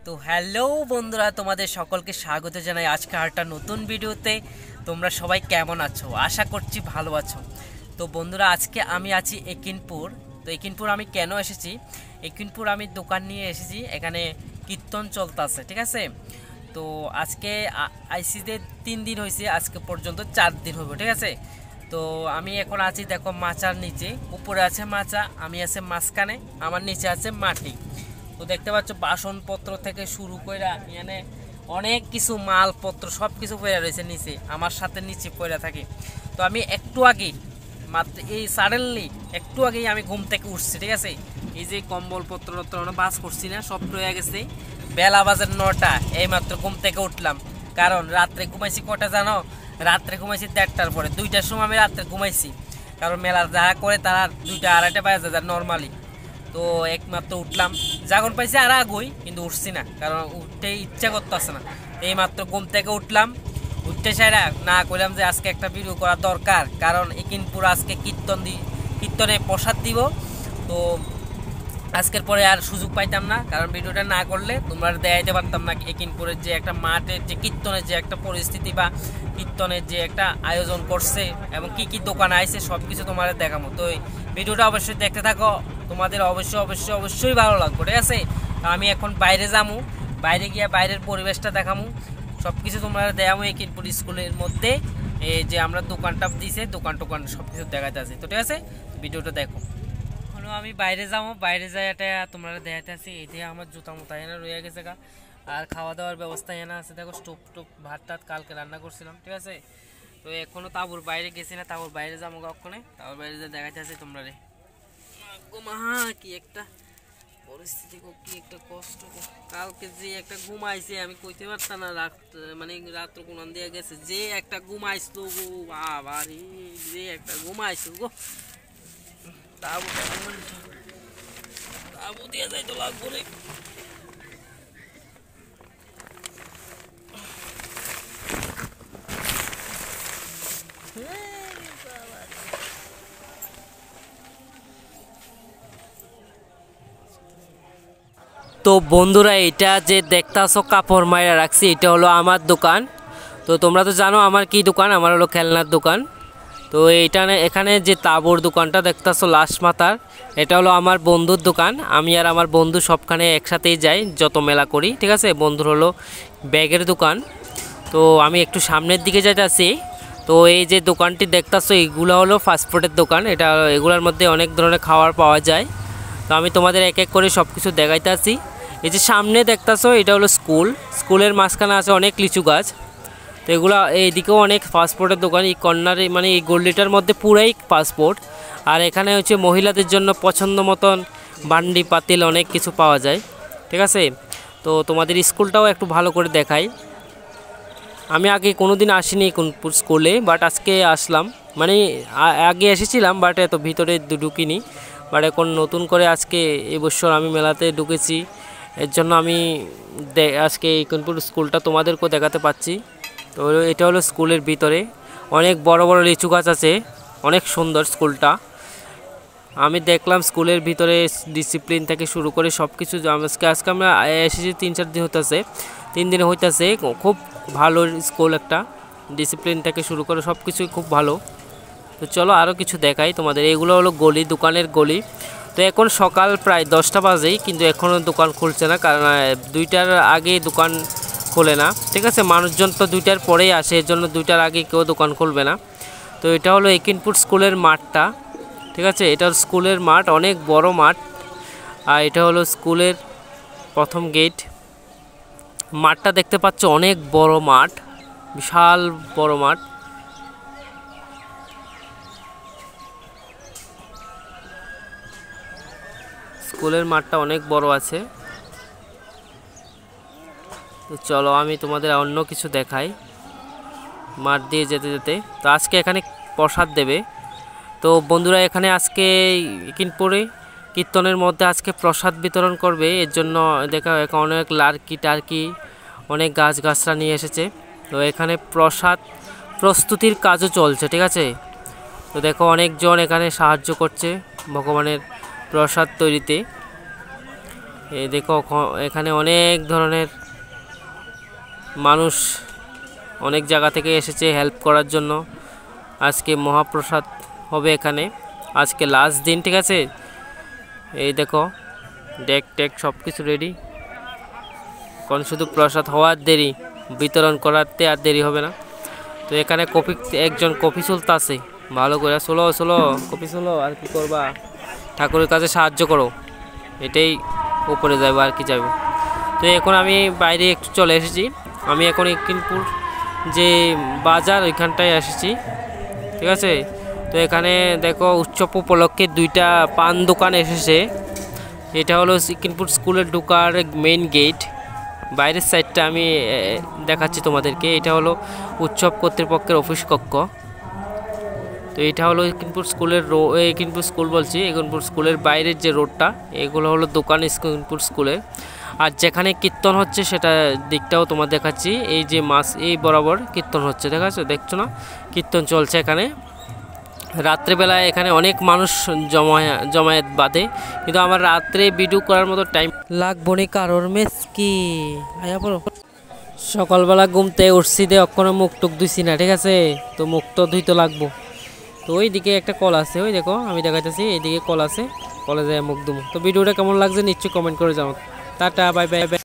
তো হ্যালো বন্ধুরা, তোমাদের সকলকে স্বাগত জানাই আজকে আরেকটা নতুন ভিডিওতে। তোমরা সবাই কেমন আছো? আশা করছি ভালো আছো। তো বন্ধুরা, আজকে আমি আছি একিনপুর। তো একিনপুর আমি কেন এসেছি, একিনপুর আমি দোকান নিয়ে এসেছি, এখানে কীর্তন চলতেছে, ঠিক আছে। তো আজকে আইসিতে 3 দিন হয়েছে, আজকে পর্যন্ত 4 দিন হবে, ঠিক আছে। তো আমি এখন আছি, দেখো, মাচার নিচে। উপরে আছে মাচা, আমি আছে মাঝখানে, আমার নিচে আছে মাটি। তো দেখতে পাচ্ছ বাসনপত্র থেকে শুরু করে এখানে অনেক কিছু মালপত্র সব কিছু পড়ে রয়েছে নিচে, আমার সাথে নিচে পড়ে থাকে। তো আমি একটু আগেই মাত্র এই সাডেনলি একটু আগেই আমি ঘুম থেকে উঠছি, ঠিক আছে। এই যে কম্বলপত্র বাস করছি না, সব রয়ে গেছে। বেলা বাজে 9টা, এই মাত্র ঘুম থেকে উঠলাম। কারণ রাত্রে ঘুমাইছি কটা জানো? রাত্রে ঘুমাইছি 1:30টার পরে, 2টার সময় আমি রাত্রে ঘুমাইছি। কারণ মেলার যাহা করে তারা 2টা 2:30 বাজে যায় নর্মালি। তো একমাত্র উঠলাম, জাগন পাইছি আর আগুই, কিন্তু উঠছি না, কারণ উঠতে ইচ্ছা করতেছে না। এই মাত্র ঘুম থেকে উঠলাম, উঠতে সারা না করলাম যে আজকে একটা ভিডিও করা দরকার, কারণ একিনপুর আজকে কীর্তনে প্রসাদ দিব। তো আজকের পরে আর সুযোগ পাইতাম না, কারণ ভিডিওটা না করলে তোমরা দেখাইতে পারতাম না একিনপুরের যে একটা মাঠের যে কীর্তনের যে একটা পরিস্থিতি বা কীর্তনের যে একটা আয়োজন করছে এবং কি কি দোকান আইছে সব কিছু তোমাদের দেখাবো। তো এই ভিডিওটা অবশ্যই দেখতে থাকো, তোমাদের অবশ্যই ভালো লাগবে, ঠিক আছে। আমি এখন বাইরে যাবো, বাইরে গিয়ে বাইরের পরিবেশটা দেখাবো, সব কিছু তোমরা দেখাবো। একিনপুর স্কুলের মধ্যে এই যে আমরা দোকানটা দিছে, দোকান সব কিছু দেখাতে আছে। তো ঠিক আছে, ভিডিওটা দেখো। আমি বাইরে যাবো, বাইরে যাই এটা তোমরা দেখাতে আছি। এই আমার জুতা মোতা এনে রয়ে গেছে গা। আর খাওয়া দাওয়ার ব্যবস্থা এনে আছে, দেখো স্টোভ ভাত টাত কালকে রান্না করছিলাম, ঠিক আছে। তো এখনো তাবুর বাইরে গেছি না, তাবুর বাইরে যাবো কখনে, তাবুর বাইরে যা দেখাতে আছে তোমরা রে। কি একটা পরিস্থিতি, কি একটা কষ্ট। কালকে যে একটা ঘুমাইছে আমি কইতে পারতাম না, মানে রাত্র কোন দিয়ে গেছে, যে একটা ঘুমাইছিল গো বাবা রে, যে একটা ঘুমাইছিল গো। তাবু দিয়ে যাইতে লাগবো রে। তো বন্ধুরা, এটা যে দেখতাছো কাপড় মাইরা রাখছি, এটা হলো আমার দোকান। তো তোমরা তো জানো আমার কি দোকান, আমার হলো খেলনার দোকান। তো এখানে যে তাবুর দোকানটা দেখতাছো লাস্ট মাথার, এটা হলো আমার বন্ধুর দোকান। আমি আর আমার বন্ধু সবখানে একসাথেই যাই, যত মেলা করি, ঠিক আছে। বন্ধুর হলো ব্যাগের দোকান। তো আমি একটু সামনের দিকে যাইতেছি। তো এই যে দোকানটি দেখতাছো, এইগুলো হলো ফাস্টফুডের দোকান। এগুলোর মধ্যে অনেক ধরনের খাবার পাওয়া যায়। তো আমি তোমাদের এক এক করে সব কিছু দেখাইতে আসি। এই যে সামনে দেখতাছো, এটা হলো স্কুলের মাঝখানে আছে অনেক লিচু গাছ। তো এগুলো এইদিকেও অনেক ফাস্টফুডের দোকান। এই কর্নারে মানে এই গল্লিটার মধ্যে পুরাই ফাস্টফুড। আর এখানে হচ্ছে মহিলাদের জন্য পছন্দ মতন বান্ডি পাতিল অনেক কিছু পাওয়া যায়, ঠিক আছে। তো তোমাদের স্কুলটাও একটু ভালো করে দেখাই। আমি আগে কোনো দিন আসিনি কোনপুর স্কুলে, বাট আজকে আসলাম। মানে আগে এসেছিলাম, বাট এত ভিতরে ঢুকিনি। বাট এখন নতুন করে আজকে এবছর আমি মেলাতে ঢুকেছি, এর জন্য আমি আজকে এই কোনপুর স্কুলটা তোমাদেরকেও দেখাতে পাচ্ছি। তো এটা হলো স্কুলের ভিতরে, অনেক বড় বড় লিচু গাছ আছে, অনেক সুন্দর স্কুলটা। আমি দেখলাম স্কুলের ভিতরে ডিসিপ্লিন থেকে শুরু করে সব কিছু। আজকে আমরা এসেছি 3-4 দিন হইতেছে, 3 দিন হইতেছে। খুব ভালো স্কুল একটা, ডিসিপ্লিন থেকে শুরু করে সব কিছুই খুব ভালো। তো চলো আরও কিছু দেখাই তোমাদের। এগুলো হলো গলি, দোকানের গলি। তো এখন সকাল প্রায় 10টা বাজেই, কিন্তু এখনও দোকান খুলছে না, কারণ 2টার আগে দোকান খোলে না, ঠিক আছে। মানুষজন তো 2টার পরেই আসে, এর জন্য 2টার আগে কেউ দোকান খুলবে না। তো এটা হলো একিনপুর স্কুলের মাঠটা, ঠিক আছে। এটা স্কুলের মাঠ, অনেক বড় মাঠ। আর এটা হলো স্কুলের প্রথম গেট। মাঠটা দেখতে পাচ্ছ, অনেক বড় মাঠ, বিশাল বড় মাঠ। স্কুলের মাঠটা অনেক বড় আছে। তো চলো আমি তোমাদের অন্য কিছু দেখাই মাঠ দিয়ে যেতে যেতে। তো আজকে এখানে প্রসাদ দেবে। তো বন্ধুরা, এখানে আজকে একিনপুরে কীর্তনের মধ্যে আজকে প্রসাদ বিতরণ করবে, এর জন্য দেখা অনেক লার্কি টার্কি অনেক গাছগাছরা নিয়ে এসেছে। তো এখানে প্রসাদ প্রস্তুতির কাজও চলছে, ঠিক আছে। তো দেখো অনেকজন এখানে সাহায্য করছে ভগবানের প্রসাদ তৈরিতে। এই দেখো এখানে অনেক ধরনের মানুষ অনেক জায়গা থেকে এসেছে হেল্প করার জন্য। আজকে মহাপ্রসাদ হবে এখানে, আজকে লাস্ট দিন, ঠিক আছে। এই দেখো ডেক টেক সব কিছু রেডি, কোন শুধু প্রসাদ হওয়ার দেরি, বিতরণ করাতে আর দেরি হবে না। তো এখানে কপি একজন কপি চলতে আছে, ভালো করে চলো চলো কপি চলো, আর কি করবা, ঠাকুরের কাছে সাহায্য করো, এটাই উপরে যাবো আর কি যাবো। তো এখন আমি বাইরে একটু চলে এসেছি, আমি এখন একিনপুর যে বাজার ওইখানটায় এসেছি, ঠিক আছে। তো এখানে দেখো উৎসব উপলক্ষে দুইটা পান দোকান এসেছে। এটা হলো একিনপুর স্কুলের ঢোকার মেইন গেট, বাইরের সাইডটা আমি দেখাচ্ছি তোমাদেরকে। এটা হলো উৎসব কর্তৃপক্ষের অফিস কক্ষ। তো এটা হলো একিনপুর স্কুলের একিনপুর স্কুল বলছি, একিনপুর স্কুলের বাইরের যে রোডটা, এগুলো হলো দোকান একিনপুর স্কুলের। আর যেখানে কীর্তন হচ্ছে সেটা দিকটাও তোমার দেখাচ্ছি। এই যে এই বরাবর কীর্তন হচ্ছে, দেখা যাচ্ছে, দেখছো না, কীর্তন চলছে এখানে। রাত্রেবেলায় এখানে অনেক মানুষ জমায়েত বাঁধে, কিন্তু আমার রাত্রে ভিডিও করার মতো টাইম লাগবো নি কারোর মেস কি আয়া পড়ো। সকালবেলা ঘুমতে উঠছি দে, অক্ষণে মুখ টুক ধুইছি না, ঠিক আছে। তো মুখ তো ধুইতে লাগবো। তো ওই দিকে একটা কল আছে, ওই দেখো আমি দেখাইতেছি, এইদিকে কল আছে, কলে যায় মুখ ধুমো। তো ভিডিওটা কেমন লাগছে নিশ্চয়ই কমেন্ট করে যাও। Tata, bye bye.